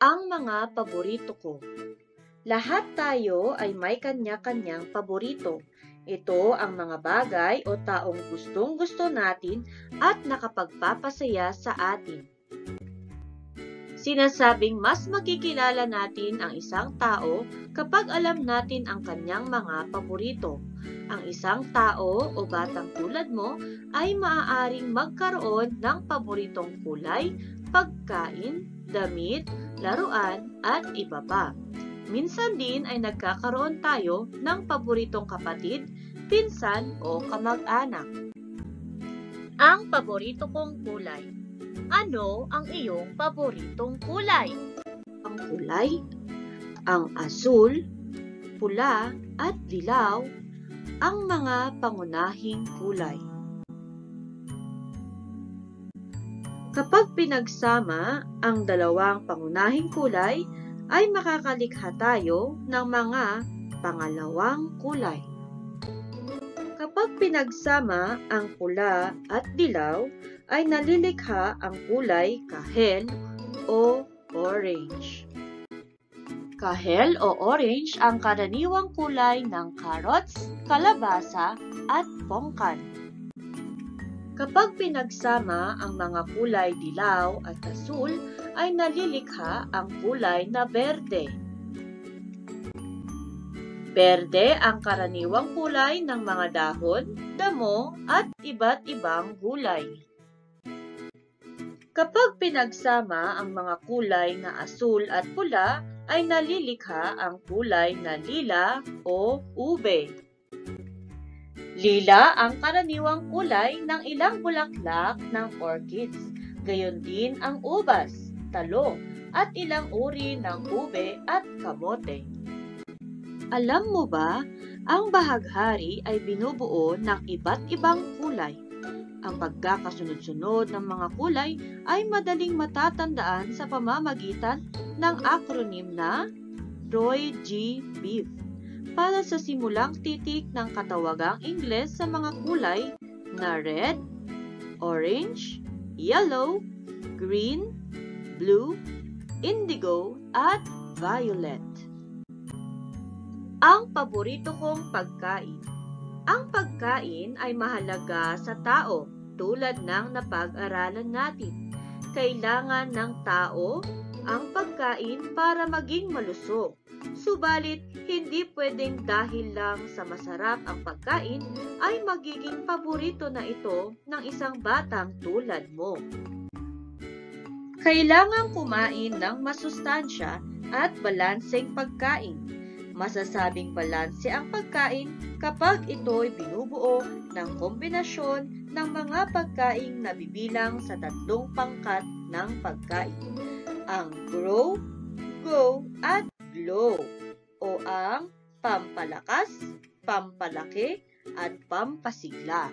Ang mga paborito ko. Lahat tayo ay may kanya-kanyang paborito. Ito ang mga bagay o taong gustong-gusto natin at nakapagpapasaya sa atin. Sinasabing mas makikilala natin ang isang tao kapag alam natin ang kanyang mga paborito. Ang isang tao o batang tulad mo ay maaaring magkaroon ng paboritong kulay, pagkain, damit, laruan at iba pa. Minsan din ay nagkakaroon tayo ng paboritong kapatid, pinsan o kamag-anak. Ang paborito kong kulay. Ano ang iyong paboritong kulay? Ang kulay, ang asul, pula at dilaw, ang mga pangunahing kulay. Kapag pinagsama ang dalawang pangunahing kulay, ay makakalikha tayo ng mga pangalawang kulay. Kapag pinagsama ang pula at dilaw, ay nalilikha ang kulay kahel o orange. Kahel o orange ang karaniwang kulay ng carrots, kalabasa at pongkan. Kapag pinagsama ang mga kulay dilaw at asul, ay nalilikha ang kulay na berde. Berde ang karaniwang kulay ng mga dahon, damo at iba't ibang gulay. Kapag pinagsama ang mga kulay na asul at pula, ay nalilikha ang kulay na lila o ube. Lila ang karaniwang kulay ng ilang bulaklak ng orchids, gayon din ang ubas, talong, at ilang uri ng ube at kamote. Alam mo ba, ang bahaghari ay binubuo ng iba't ibang kulay. Ang pagkakasunod-sunod ng mga kulay ay madaling matatandaan sa pamamagitan ng acronym na Roy G. Biv para sa simulang titik ng katawagang Ingles sa mga kulay na red, orange, yellow, green, blue, indigo at violet. Ang paborito kong pagkain. Ang pagkain ay mahalaga sa tao tulad ng napag-aralan natin. Kailangan ng tao ang pagkain para maging malusog. Subalit, hindi pwedeng dahil lang sa masarap ang pagkain ay magiging paborito na ito ng isang batang tulad mo. Kailangan kumain ng masustansya at balanseng pagkain. Masasabing balanse ang pagkain kapag ito'y binubuo ng kombinasyon ng mga pagkaing nabibilang sa tatlong pangkat ng pagkain. Ang grow, go, at glow o ang pampalakas, pampalaki, at pampasigla.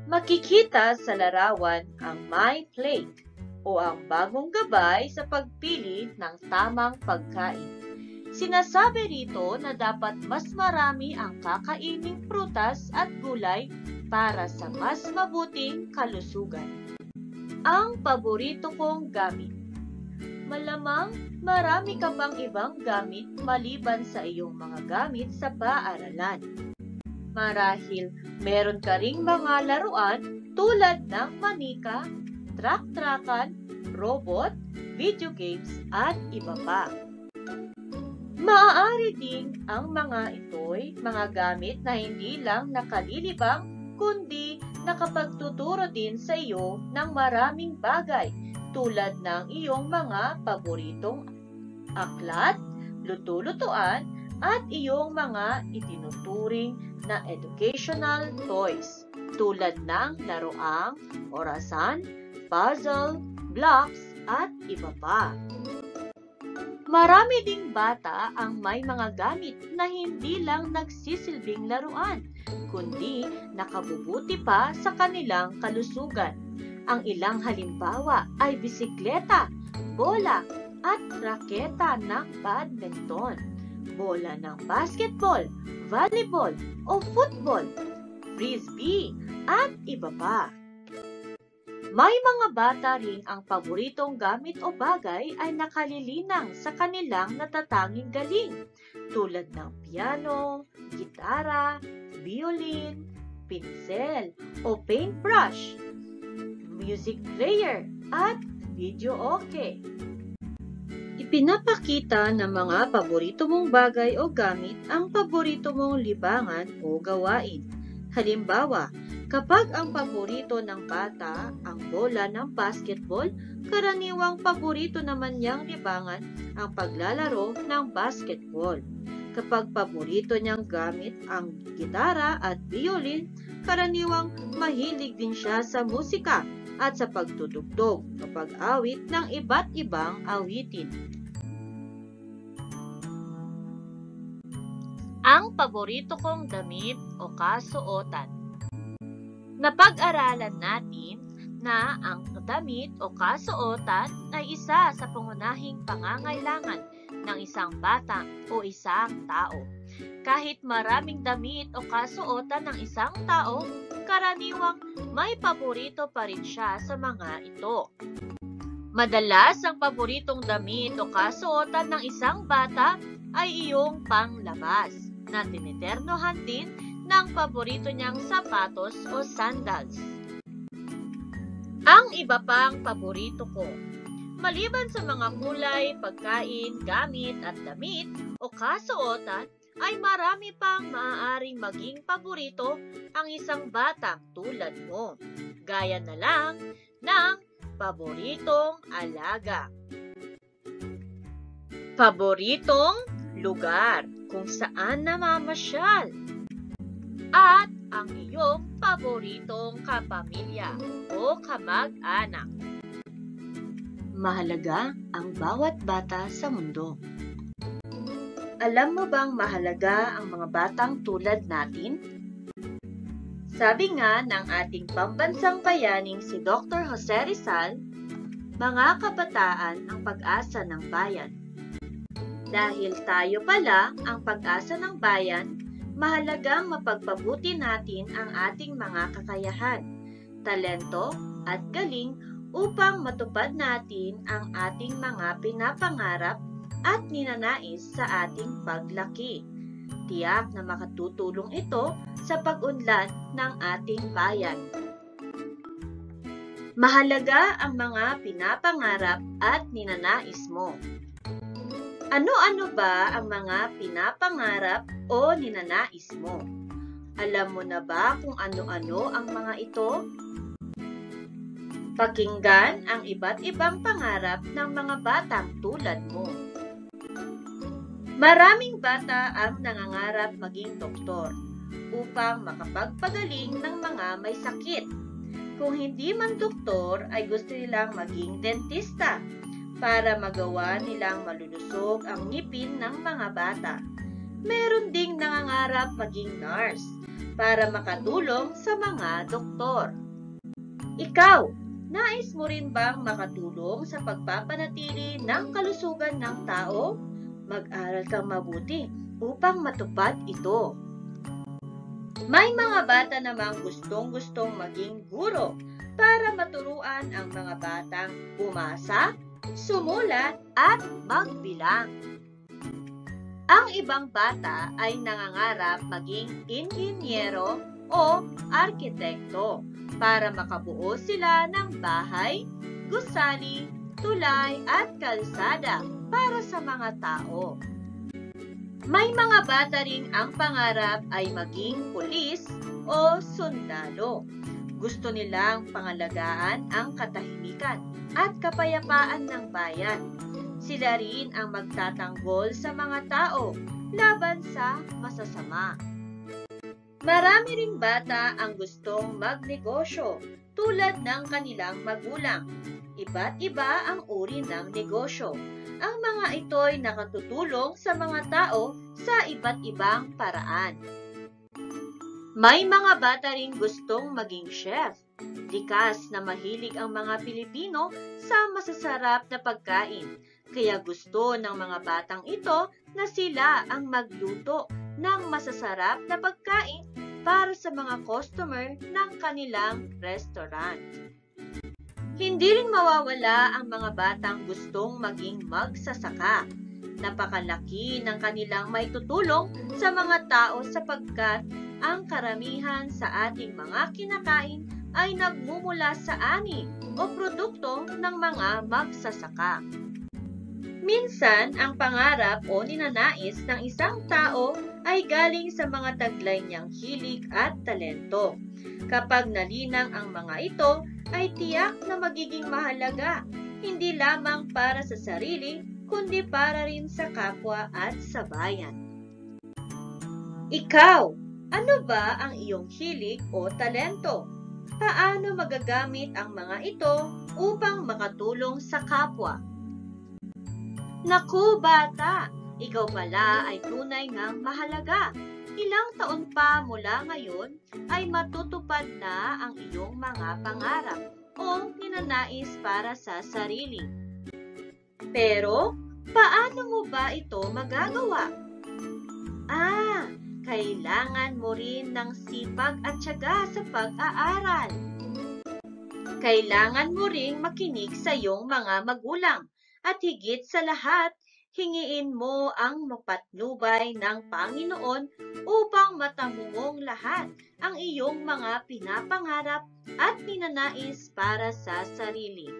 Makikita sa larawan ang My Plate o ang bagong gabay sa pagpili ng tamang pagkain. Sinasabi rito na dapat mas marami ang kakaining prutas at gulay para sa mas mabuting kalusugan. Ang paborito kong gamit. Malamang marami ka pang ibang gamit maliban sa iyong mga gamit sa paaralan. Marahil meron ka ring mga laruan tulad ng manika, trak-trakan, robot, video games at iba pa. Maaari din ang mga ito'y mga gamit na hindi lang nakalilibang kundi nakapagtuturo din sa iyo ng maraming bagay tulad ng iyong mga paboritong aklat, luto-lutuan at iyong mga itinuturing na educational toys tulad ng laruang, orasan, puzzle, blocks at iba pa. Marami ding bata ang may mga gamit na hindi lang nagsisilbing laruan, kundi nakabubuti pa sa kanilang kalusugan. Ang ilang halimbawa ay bisikleta, bola, at raketa ng badminton, bola ng basketball, volleyball o football, frisbee, at iba pa. May mga bata ring ang paboritong gamit o bagay ay nakalilinang sa kanilang natatanging galing, tulad ng piano, gitara, violin, pinsel o paintbrush, music player, at video okay. Ipinapakita ng mga paborito mong bagay o gamit ang paborito mong libangan o gawain. Halimbawa, kapag ang paborito ng bata ang bola ng basketball, karaniwang paborito naman niyang libangan ang paglalaro ng basketball. Kapag paborito niyang gamit ang gitara at violin, karaniwang mahilig din siya sa musika at sa pagtutugtog kapag awit ng iba't ibang awitin. Ang paborito kong damit o kasuotan. Napag-aralan natin na ang damit o kasuotan ay isa sa pangunahing pangangailangan ng isang bata o isang tao. Kahit maraming damit o kasuotan ng isang tao, karaniwang may paborito pa rin siya sa mga ito. Madalas ang paboritong damit o kasuotan ng isang bata ay iyong panglabas na tiniternohan din ng paborito niyang sapatos o sandals. Ang iba pang paborito ko. Maliban sa mga kulay, pagkain, gamit at damit o kasuotan, ay marami pang maaaring maging paborito ang isang batang tulad mo. Gaya na lang ng paboritong alaga. Paboritong lugar kung saan namamasyal. At ang iyong paboritong kapamilya o kamag-anak. Mahalaga ang bawat bata sa mundo. Alam mo bang mahalaga ang mga batang tulad natin? Sabi nga ng ating pambansang bayaning si Dr. Jose Rizal, mga kabataan ang pag-asa ng bayan. Dahil tayo pala ang pag-asa ng bayan, mahalagang mapagpabuti natin ang ating mga kakayahan, talento at galing upang matupad natin ang ating mga pinapangarap at ninanais sa ating paglaki. Tiyak na makatutulong ito sa pag-unlad ng ating bayan. Mahalaga ang mga pinapangarap at ninanais mo. Ano-ano ba ang mga pinapangarap o ninanais mo? Alam mo na ba kung ano-ano ang mga ito? Pakinggan ang iba't ibang pangarap ng mga batang tulad mo. Maraming bata ang nangangarap maging doktor upang makapagpagaling ng mga may sakit. Kung hindi man doktor, ay gusto nilang maging dentista para magawa nilang malulusog ang ngipin ng mga bata. Meron ding nangangarap maging nurse para makatulong sa mga doktor. Ikaw, nais mo rin bang makatulong sa pagpapanatili ng kalusugan ng tao? Mag-aral kang mabuti upang matupad ito. May mga bata namang gustong-gustong maging guro para maturuan ang mga batang bumasa, sumulat at magbilang. Ang ibang bata ay nangangarap maging inhinyero o arkitekto para makabuo sila ng bahay, gusali, tulay at kalsada para sa mga tao. May mga bata ring ang pangarap ay maging pulis o sundalo. Gusto nilang pangalagaan ang katahimikan at kapayapaan ng bayan. Sila rin ang magtatanggol sa mga tao laban sa masasama. Marami ring bata ang gustong magnegosyo tulad ng kanilang magulang. Iba't iba ang uri ng negosyo. Ang mga ito'y nakatutulong sa mga tao sa iba't ibang paraan. May mga bata ring gustong maging chef. Likas na mahilig ang mga Pilipino sa masasarap na pagkain. Kaya gusto ng mga batang ito na sila ang magluto ng masasarap na pagkain para sa mga customer ng kanilang restaurant. Hindi rin mawawala ang mga batang gustong maging magsasaka. Napakalaki ng kanilang maitutulong sa mga tao sapagkat ang karamihan sa ating mga kinakain ay nagmumula sa ani o produkto ng mga magsasaka. Minsan, ang pangarap o ninanais ng isang tao ay galing sa mga taglay niyang hilig at talento. Kapag nalinang ang mga ito, ay tiyak na magiging mahalaga, hindi lamang para sa sarili, kundi para rin sa kapwa at sa bayan. Ikaw, ano ba ang iyong hilig o talento? Paano magagamit ang mga ito upang makatulong sa kapwa? Naku, bata! Ikaw pala ay tunay ngang mahalaga. Ilang taon pa mula ngayon ay matutupad na ang iyong mga pangarap o ninanais para sa sarili. Pero, paano mo ba ito magagawa? Kailangan mo rin ng sipag at tiyaga sa pag-aaral. Kailangan mo ring makinig sa iyong mga magulang at higit sa lahat, hingiin mo ang mapatnubay ng Panginoon upang matamungong lahat ang iyong mga pinapangarap at ninanais para sa sarili.